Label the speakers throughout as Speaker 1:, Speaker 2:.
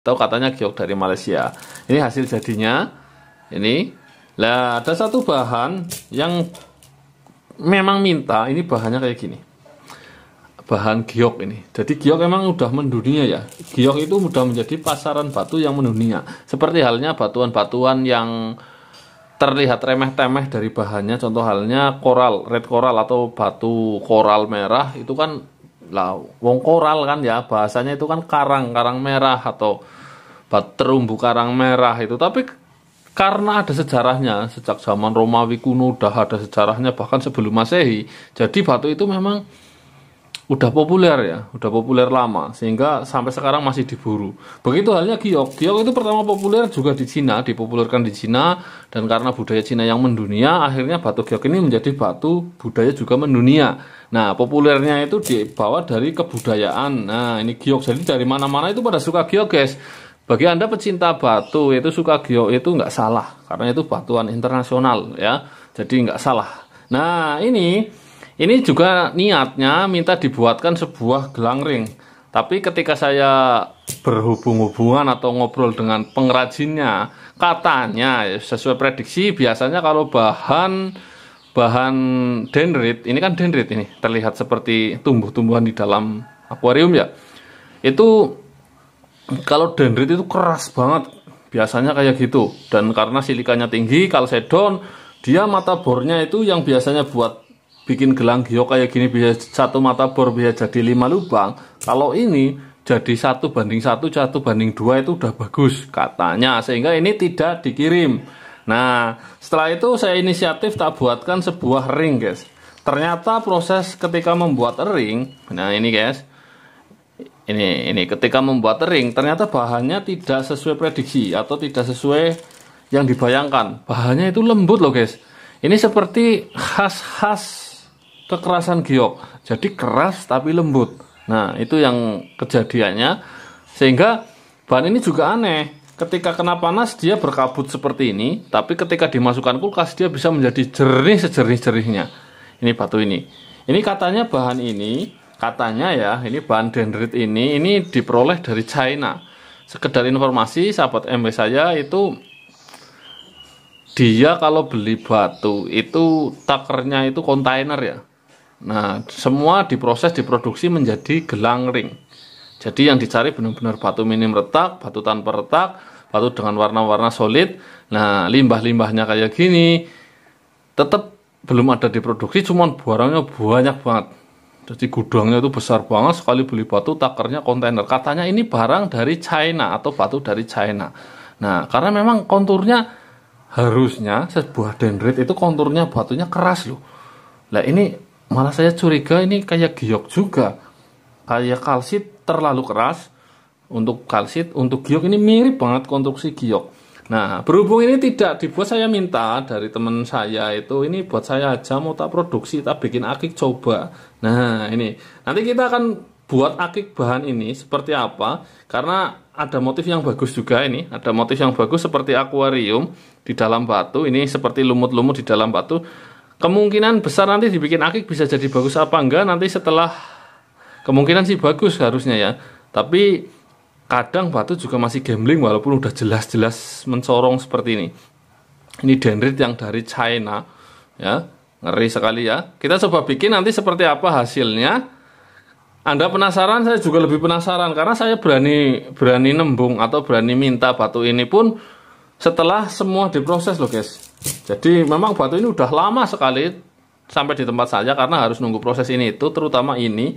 Speaker 1: atau katanya giok dari Malaysia. Ini hasil jadinya. Ini. Lah, ada satu bahan yang memang minta, ini bahannya kayak gini. Bahan giok ini. Jadi giok emang udah mendunia ya. Giok itu sudah menjadi pasaran batu yang mendunia. Seperti halnya batuan-batuan yang terlihat remeh-temeh dari bahannya. Contoh halnya koral, red coral atau batu koral merah itu kan lah wong koral kan ya, bahasanya itu kan karang merah atau terumbu karang merah itu. Tapi karena ada sejarahnya, sejak zaman Romawi kuno udah ada sejarahnya, bahkan sebelum Masehi. Jadi batu itu memang udah populer ya, udah populer lama, sehingga sampai sekarang masih diburu. Begitu halnya giok. Giok itu pertama populer juga di Cina, dipopulerkan di Cina, dan karena budaya Cina yang mendunia, akhirnya batu giok ini menjadi batu budaya juga mendunia. Nah, populernya itu dibawa dari kebudayaan. Nah, ini giok. Jadi dari mana-mana itu pada suka giok, guys. Bagi Anda pecinta batu itu suka giok itu nggak salah, karena itu batuan internasional ya. Jadi nggak salah. Nah, ini juga niatnya minta dibuatkan sebuah gelang ring. Tapi ketika saya berhubungan atau ngobrol dengan pengrajinnya, katanya sesuai prediksi biasanya kalau bahan dendrit, ini kan dendrit ini terlihat seperti tumbuh-tumbuhan di dalam akuarium ya. Itu kalau dendrit itu keras banget, biasanya kayak gitu. Dan karena silikanya tinggi, kalsedon, dia mata bornya itu yang biasanya buat bikin gelang giok kayak gini bisa satu mata bor bisa jadi 5 lubang. Kalau ini jadi 1:1, 1:2 itu udah bagus katanya, sehingga ini tidak dikirim. Nah, setelah itu saya inisiatif tak buatkan sebuah ring, guys. Ternyata proses ketika membuat ring, nah ini guys, ini ketika membuat ring ternyata bahannya tidak sesuai prediksi atau tidak sesuai yang dibayangkan. Bahannya itu lembut loh, guys. Ini seperti khas kekerasan giok, jadi keras tapi lembut. Nah, itu yang kejadiannya, sehingga bahan ini juga aneh. Ketika kena panas dia berkabut seperti ini, tapi ketika dimasukkan kulkas dia bisa menjadi jernih sejernih-jernihnya. Ini batu ini katanya bahan ini, katanya ya, ini bahan dendrit ini diperoleh dari China. Sekedar informasi, sahabat MW saya itu, dia kalau beli batu itu takernya itu kontainer ya. Nah, semua diproses, diproduksi menjadi gelang ring. Jadi yang dicari benar-benar batu minim retak, batu tanpa retak, batu dengan warna-warna solid. Nah, limbah-limbahnya kayak gini tetap belum ada diproduksi, cuman barangnya banyak banget. Jadi gudangnya itu besar banget, sekali beli batu takernya kontainer. Katanya ini barang dari China atau batu dari China. Nah, karena memang konturnya harusnya sebuah dendrit itu konturnya batunya keras loh. Nah, ini malah saya curiga ini kayak giok juga. Kayak kalsit terlalu keras untuk kalsit, untuk giok ini mirip banget konstruksi giok. Nah, berhubung ini tidak dibuat, saya minta dari teman saya itu, ini buat saya aja, mau tak produksi, tak bikin akik coba. Nah, ini nanti kita akan buat akik bahan ini seperti apa, karena ada motif yang bagus juga ini, ada motif yang bagus seperti akuarium di dalam batu, ini seperti lumut-lumut di dalam batu. Kemungkinan besar nanti dibikin akik bisa jadi bagus apa enggak nanti setelah, kemungkinan sih bagus harusnya ya. Tapi kadang batu juga masih gambling walaupun udah jelas-jelas mencorong seperti ini. Ini dendrit yang dari China ya, ngeri sekali ya. Kita coba bikin nanti seperti apa hasilnya. Anda penasaran, saya juga lebih penasaran karena saya berani nembung atau berani minta batu ini pun setelah semua diproses loh, guys. Jadi memang batu ini udah lama sekali sampai di tempat saya karena harus nunggu proses ini itu, terutama ini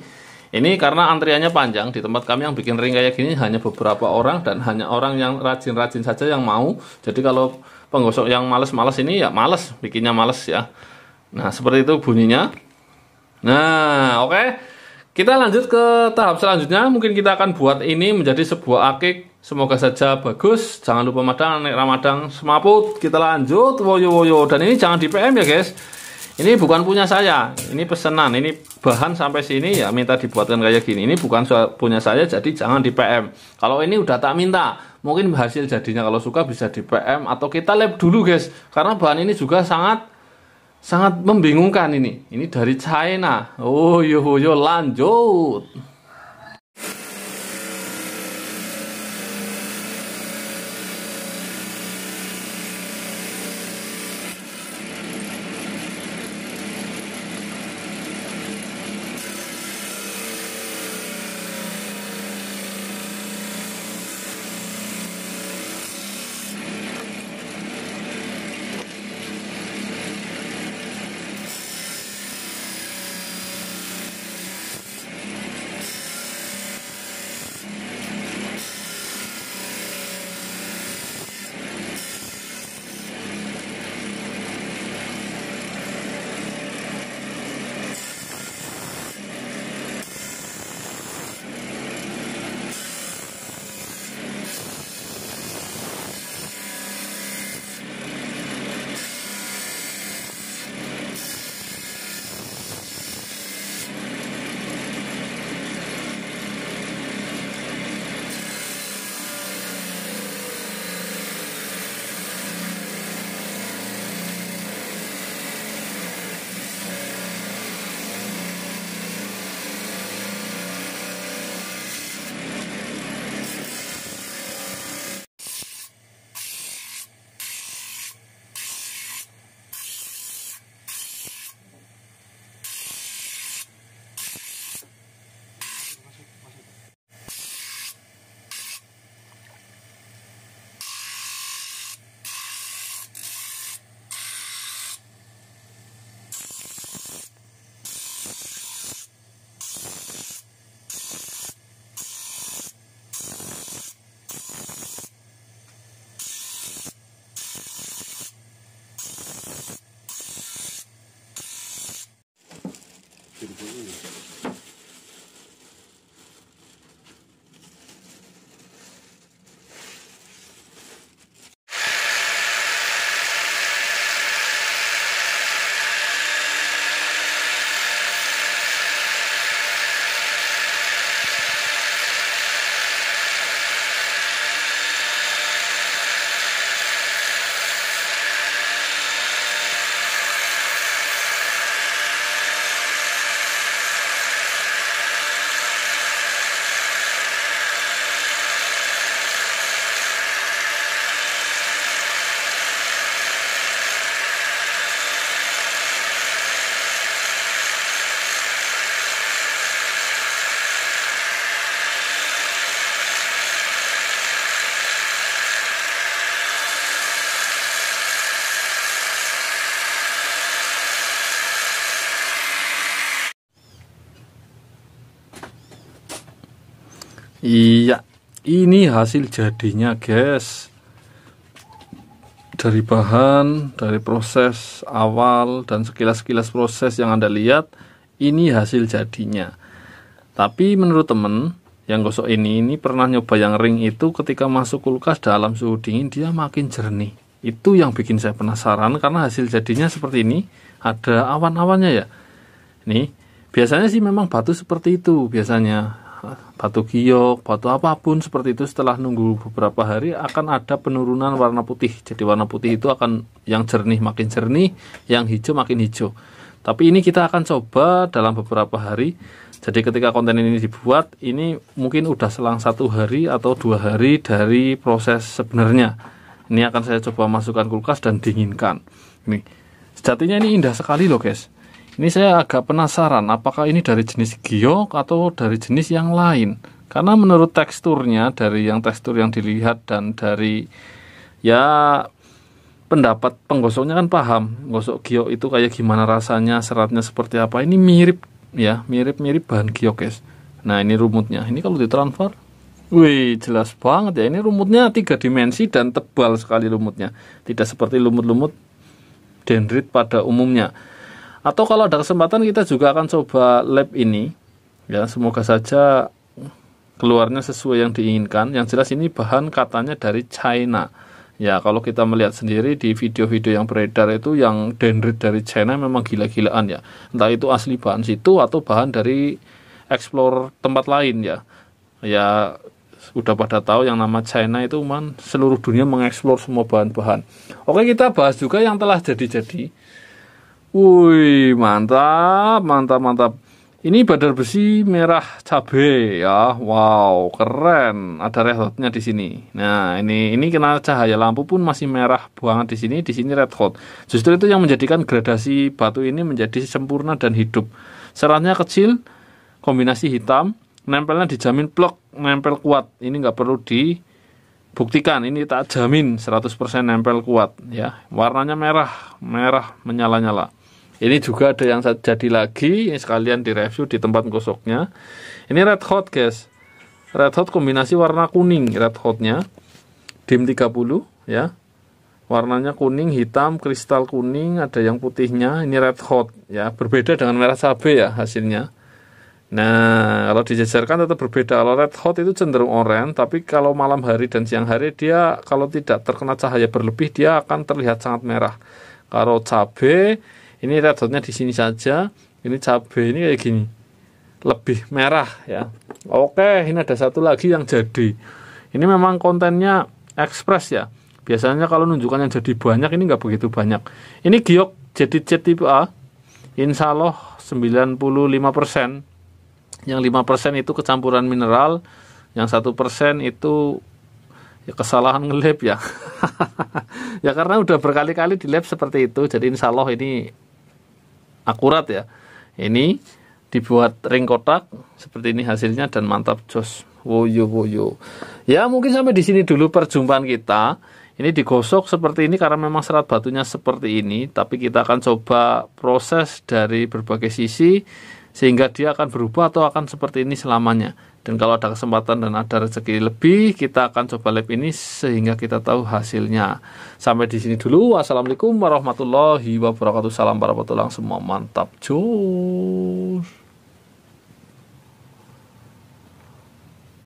Speaker 1: karena antriannya panjang. Di tempat kami yang bikin ring kayak gini hanya beberapa orang dan hanya orang yang rajin-rajin saja yang mau. Jadi kalau penggosok yang males-males ini ya males, bikinnya males ya. Nah, seperti itu bunyinya. Nah, oke. Kita lanjut ke tahap selanjutnya. Mungkin kita akan buat ini menjadi sebuah akik. Semoga saja bagus. Jangan lupa naik Ramadan semaput. Kita lanjut. Woyo. Dan ini jangan di PM ya, guys. Ini bukan punya saya. Ini pesanan. Ini bahan sampai sini ya minta dibuatkan kayak gini. Ini bukan punya saya, jadi jangan di PM. Kalau ini udah tak minta. Mungkin hasil jadinya kalau suka bisa di PM atau kita lab dulu, guys. Karena bahan ini juga sangat membingungkan ini. Ini dari China. Oh yo lanjut. Iya, ini hasil jadinya guys. Dari bahan, dari proses awal dan sekilas-sekilas proses yang Anda lihat, ini hasil jadinya. Tapi menurut temen yang gosok ini pernah nyoba yang ring itu, ketika masuk kulkas dalam suhu dingin dia makin jernih. Itu yang bikin saya penasaran, karena hasil jadinya seperti ini, ada awan-awannya ya. Nih, biasanya sih memang batu seperti itu, biasanya batu giok, batu apapun seperti itu, setelah nunggu beberapa hari akan ada penurunan warna putih. Jadi warna putih itu akan yang jernih makin jernih, yang hijau makin hijau. Tapi ini kita akan coba dalam beberapa hari. Jadi ketika konten ini dibuat, ini mungkin udah selang 1 hari atau 2 hari dari proses sebenarnya. Ini akan saya coba masukkan kulkas dan dinginkan. Nih, sejatinya ini indah sekali loh guys. Ini saya agak penasaran apakah ini dari jenis giok atau dari jenis yang lain. Karena menurut teksturnya, dari yang tekstur yang dilihat dan dari ya pendapat penggosoknya kan paham gosok giok itu kayak gimana rasanya, seratnya seperti apa. Ini mirip ya, mirip-mirip bahan giok guys. Nah, ini rumutnya. Ini kalau ditransfer, wih, jelas banget ya. Ini rumutnya 3 dimensi dan tebal sekali rumutnya. Tidak seperti lumut-lumut dendrit pada umumnya. Atau kalau ada kesempatan kita juga akan coba lab ini. Ya, semoga saja keluarnya sesuai yang diinginkan. Yang jelas ini bahan katanya dari China. Ya, kalau kita melihat sendiri di video-video yang beredar itu, yang dendrit dari China memang gila-gilaan ya. Entah itu asli bahan situ atau bahan dari explore tempat lain ya. Ya, udah pada tahu yang nama China itu seluruh dunia mengeksplor semua bahan-bahan. Oke, kita bahas juga yang telah jadi-jadi. Wih, mantap, mantap, mantap. Ini badar besi merah cabe ya. Wow, keren. Ada red hotnya di sini. Nah, ini kena cahaya lampu pun masih merah banget di sini. Di sini red hot. Justru itu yang menjadikan gradasi batu ini menjadi sempurna dan hidup. Seratnya kecil, kombinasi hitam, nempelnya dijamin plok, nempel kuat. Ini nggak perlu dibuktikan. Ini tak jamin 100% nempel kuat ya. Warnanya merah menyala-nyala. Ini juga ada yang jadi lagi, ini sekalian direview di tempat gosoknya. Ini red hot guys. Red hot kombinasi warna kuning, red hotnya DIM 30 ya. Warnanya kuning, hitam, kristal kuning, ada yang putihnya. Ini red hot ya, berbeda dengan merah cabai ya hasilnya. Nah, kalau dijajarkan tetap berbeda. Kalau red hot itu cenderung oranye, tapi kalau malam hari dan siang hari dia kalau tidak terkena cahaya berlebih dia akan terlihat sangat merah. Kalau cabai ini red hotnya di sini saja, ini cabai ini kayak gini, lebih merah ya. Oke, ini ada satu lagi yang jadi. Ini memang kontennya ekspres ya. Biasanya kalau nunjukkan yang jadi banyak, ini nggak begitu banyak. Ini giok jadi cat tipe A, insya Allah 95%. Yang 5% itu kecampuran mineral, yang 1% itu ya kesalahan nge-lab ya. Ya karena udah berkali-kali di lab seperti itu, jadi insya Allah ini akurat ya. Ini dibuat ring kotak seperti ini hasilnya dan mantap jos. Woyo. Ya mungkin sampai di sini dulu perjumpaan kita. Ini digosok seperti ini karena memang serat batunya seperti ini, tapi kita akan coba proses dari berbagai sisi sehingga dia akan berubah atau akan seperti ini selamanya. Dan kalau ada kesempatan dan ada rezeki lebih, kita akan coba lab ini sehingga kita tahu hasilnya. Sampai di sini dulu. Wassalamualaikum warahmatullahi wabarakatuh. Salam para petualang semua. Mantap, cuy.